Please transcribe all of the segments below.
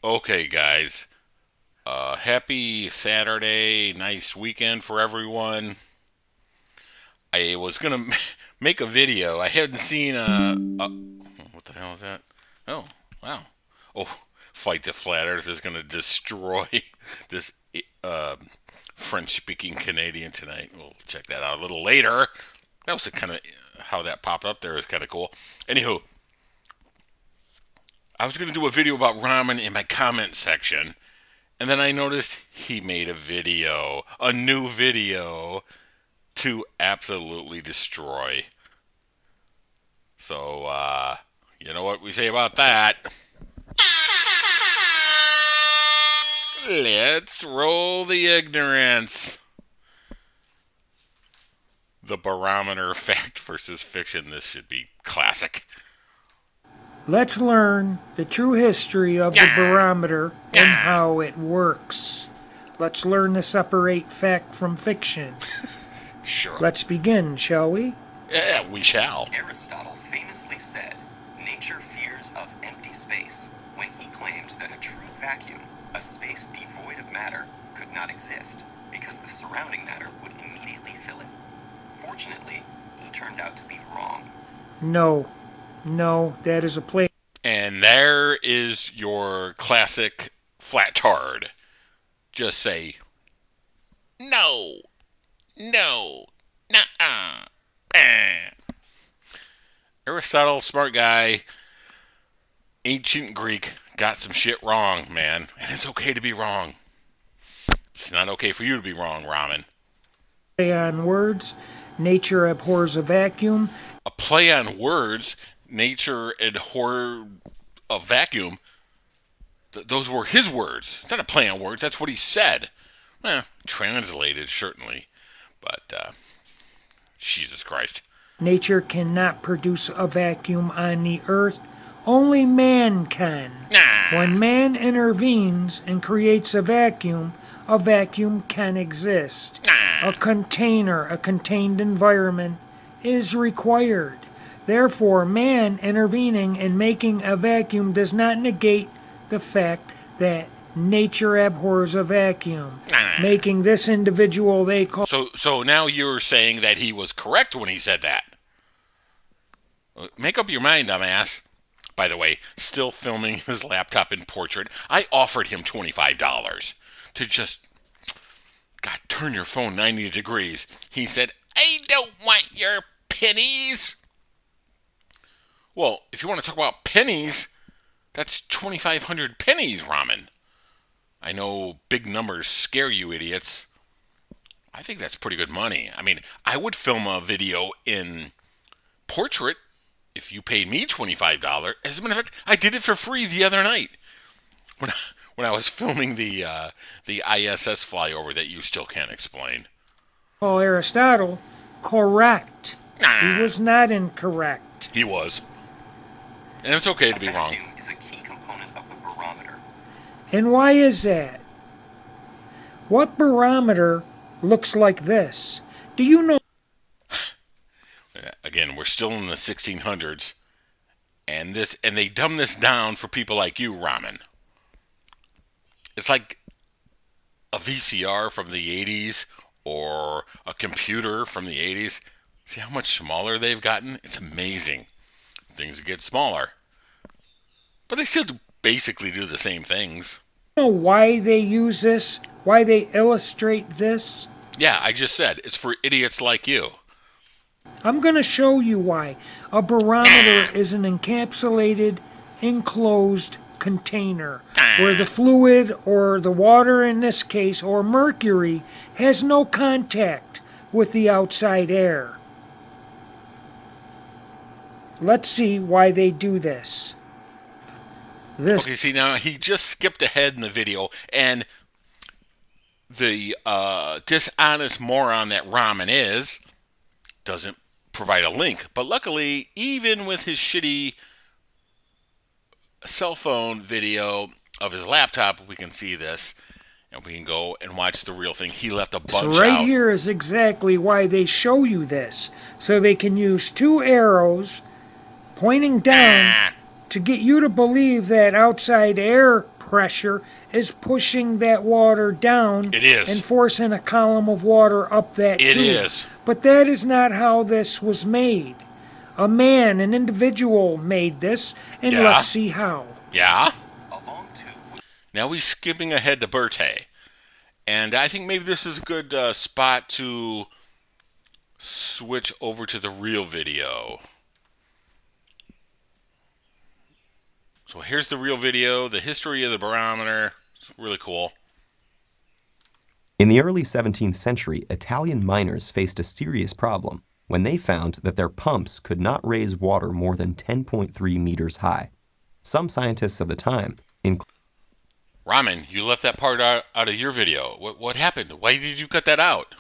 Okay, guys. Happy Saturday. Nice weekend for everyone. I was gonna make a video. I hadn't seen what the hell is that? Oh, wow. Oh, Fight the Flat Earth is gonna destroy this uh, French-speaking Canadian tonight. We'll check that out a little later. That was kind of how that popped up there. Is kind of cool. Anywho, I was gonna do a video about ramen in my comment section. And then I noticed he made a new video to absolutely destroy. So, you know what we say about that? Let's roll the ignorance. The barometer, fact versus fiction. This should be classic. Let's learn the true history of the Yeah. barometer and Yeah. how it works. Let's learn to separate fact from fiction. Sure. Let's begin, shall we? Yeah, we shall. Aristotle famously said, "Nature fears of empty space," when he claimed that a true vacuum, a space devoid of matter, could not exist, because the surrounding matter would immediately fill it. Fortunately, he turned out to be wrong. No, that is a play. And there is your classic flatard. Just say, no, no, nuh-uh. Aristotle, smart guy, ancient Greek, got some shit wrong, man. And it's okay to be wrong. It's not okay for you to be wrong, Ramen. Play on words. Nature abhors a vacuum. A play on words, nature abhorred a vacuum. Those were his words. It's not a play on words. That's what he said. Translated, certainly. But, Jesus Christ. Nature cannot produce a vacuum on the earth. Only man can. Nah. When man intervenes and creates a vacuum can exist. Nah. A container, a contained environment, is required. Therefore, man intervening and making a vacuum does not negate the fact that nature abhors a vacuum, making this individual they call. So now you're saying that he was correct when he said that. Make up your mind, dumbass. By the way, still filming his laptop in portrait. I offered him $25 to just, God, turn your phone 90 degrees. He said, I don't want your pennies. Well, if you want to talk about pennies, that's 2,500 pennies, Ramen. I know big numbers scare you idiots. I think that's pretty good money. I mean, I would film a video in portrait if you paid me $25. As a matter of fact, I did it for free the other night when I was filming the ISS flyover that you still can't explain. Call Aristotle correct. Nah. He was not incorrect. He was. And it's okay to A be wrong. vacuum is a key component of the barometer. And why is that? What barometer looks like this? Do you know? Again, we're still in the 1600s, and they dumb this down for people like you, Ramen. It's like a VCR from the 80s or a computer from the 80s. See how much smaller they've gotten? It's amazing. Things get smaller. But they still basically do the same things. Know why they use this? Why they illustrate this? Yeah, I just said, it's for idiots like you. I'm going to show you why. A barometer is an encapsulated, enclosed container where the fluid, or the water in this case, or mercury, has no contact with the outside air. Let's see why they do this. Okay, see, now he just skipped ahead in the video, and the dishonest moron that Ramen is doesn't provide a link. But luckily, even with his shitty cell phone video of his laptop, we can see this, and we can go and watch the real thing. He left a bunch right out. here is exactly why they show you this. So they can use two arrows pointing down to get you to believe that outside air pressure is pushing that water down. It is. And forcing a column of water up that It tube. is. But that is not how this was made. An individual made this, and Yeah. let's see how. Yeah? A long tube was Now we're skipping ahead to Bertie. And I think maybe this is a good spot to switch over to the real video. So here's the real video, the history of the barometer. It's really cool. In the early 17th century, Italian miners faced a serious problem when they found that their pumps could not raise water more than 10.3 meters high. Some scientists of the time, Ramen, you left that part out of your video. What happened? Why did you cut that out?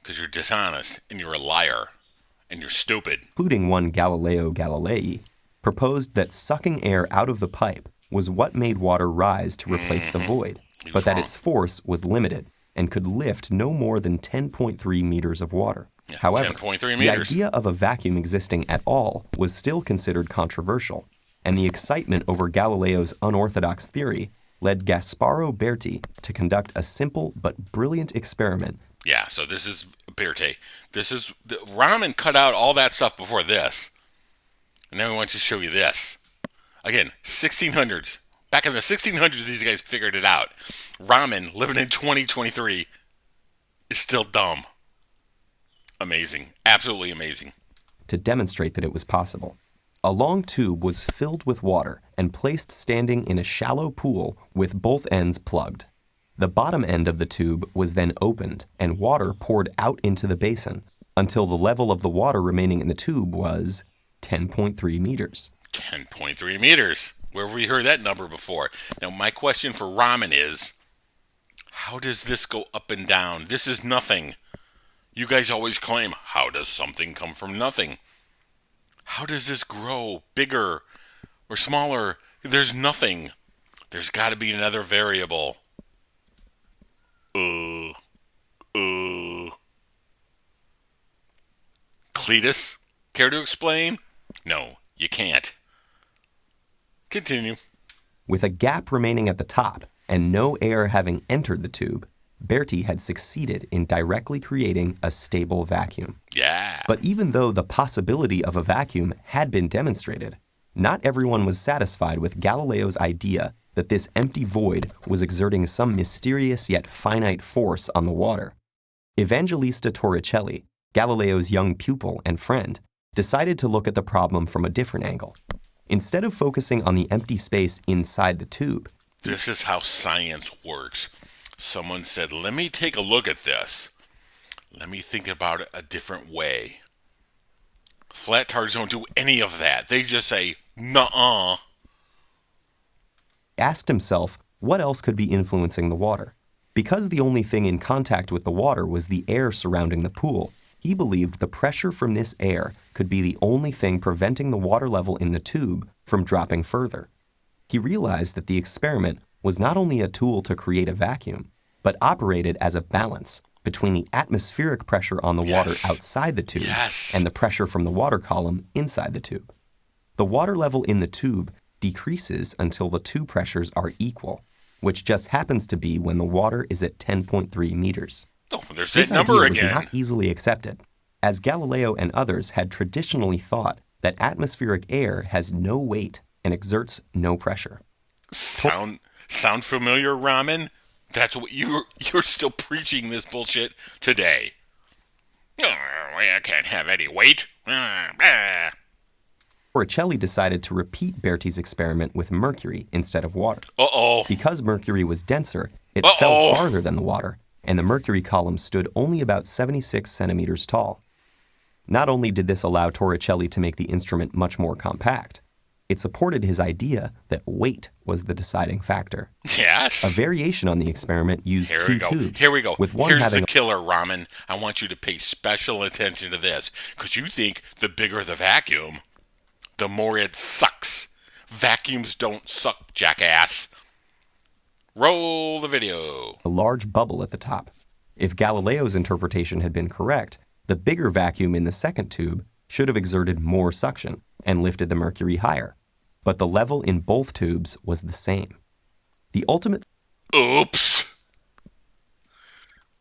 Because you're dishonest, and you're a liar, and you're stupid. including one Galileo Galilei, proposed that sucking air out of the pipe was what made water rise to replace the void, but that wrong. its force was limited and could lift no more than 10.3 meters of water. Yeah, However, 10.3 the meters. idea of a vacuum existing at all was still considered controversial, and the excitement over Galileo's unorthodox theory led Gasparo Berti to conduct a simple but brilliant experiment. Yeah, so this is Bertie. Ramen cut out all that stuff before this. And then we want to show you this. Again, 1600s. Back in the 1600s, these guys figured it out. Ramen, living in 2023, is still dumb. Amazing. Absolutely amazing. To demonstrate that it was possible. A long tube was filled with water and placed standing in a shallow pool with both ends plugged. The bottom end of the tube was then opened and water poured out into the basin until the level of the water remaining in the tube was 10.3 meters. 10.3 meters. Where have we heard that number before? Now, my question for Ramen is, how does this go up and down? This is nothing. You guys always claim, how does something come from nothing? How does this grow bigger or smaller? There's nothing. There's got to be another variable. Cletus, care to explain? No, you can't. Continue. With a gap remaining at the top and no air having entered the tube, Berti had succeeded in directly creating a stable vacuum. Yeah. But even though the possibility of a vacuum had been demonstrated, not everyone was satisfied with Galileo's idea that this empty void was exerting some mysterious yet finite force on the water. Evangelista Torricelli, Galileo's young pupil and friend, decided to look at the problem from a different angle. Instead of focusing on the empty space inside the tube, This is how science works. Someone said, let me take a look at this. Let me think about it a different way. Flatards don't do any of that. They just say, nuh-uh. asked himself what else could be influencing the water. Because the only thing in contact with the water was the air surrounding the pool, he believed the pressure from this air could be the only thing preventing the water level in the tube from dropping further. He realized that the experiment was not only a tool to create a vacuum, but operated as a balance between the atmospheric pressure on the water Yes. outside the tube Yes. and the pressure from the water column inside the tube. The water level in the tube decreases until the two pressures are equal, which just happens to be when the water is at 10.3 meters. Oh, there's This that number idea was again. not easily accepted, as Galileo and others had traditionally thought that atmospheric air has no weight and exerts no pressure. Sound familiar, Ramen? That's what you're still preaching this bullshit today. Oh, I can't have any weight. Torricelli decided to repeat Berti's experiment with mercury instead of water. Uh-oh. Because mercury was denser, it Uh-oh. fell farther than the water, and the mercury column stood only about 76 centimeters tall. Not only did this allow Torricelli to make the instrument much more compact, it supported his idea that weight was the deciding factor. A Yes. variation on the experiment used Here two we go. tubes, Here we go. with one Here's having the killer, Ramen. I want you to pay special attention to this, because you think the bigger the vacuum, the more it sucks. Vacuums don't suck, jackass. Roll the video. a large bubble at the top. If Galileo's interpretation had been correct, the bigger vacuum in the second tube should have exerted more suction and lifted the mercury higher. but the level in both tubes was the same. The ultimate Oops.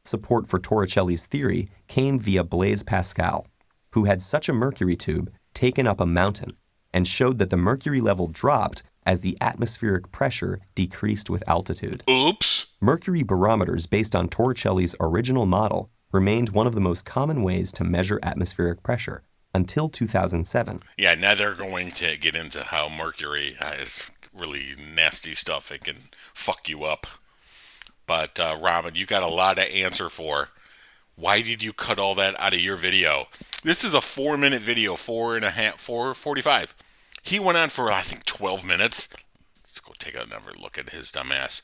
support for Torricelli's theory came via Blaise Pascal, who had such a mercury tube taken up a mountain and showed that the mercury level dropped as the atmospheric pressure decreased with altitude. Oops. Mercury barometers based on Torricelli's original model remained one of the most common ways to measure atmospheric pressure until 2007. Yeah, now they're going to get into how mercury is really nasty stuff. It can fuck you up. But, Ramen, you got a lot to answer for. Why did you cut all that out of your video? This is a 4-minute video, 4:45. He went on for, I think, 12 minutes. Let's go take another look at his dumbass.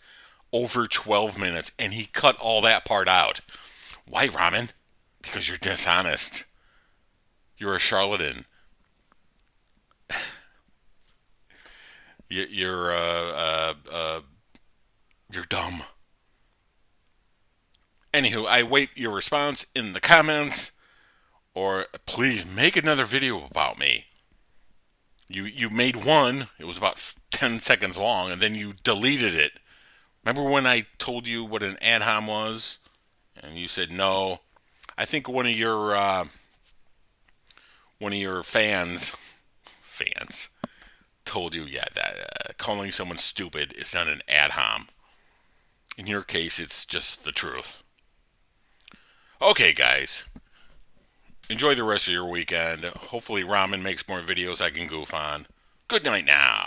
Over 12 minutes, and he cut all that part out. Why, Ramen? Because you're dishonest. You're a charlatan. You're dumb. Anywho, I wait your response in the comments, or please make another video about me. You made one, it was about 10 seconds long, and then you deleted it. Remember when I told you what an ad hom was? And you said no. I think one of your fans told you, yeah, that calling someone stupid is not an ad hom. In your case, it's just the truth. Okay, guys. Enjoy the rest of your weekend. Hopefully Ramen makes more videos I can goof on. Good night now.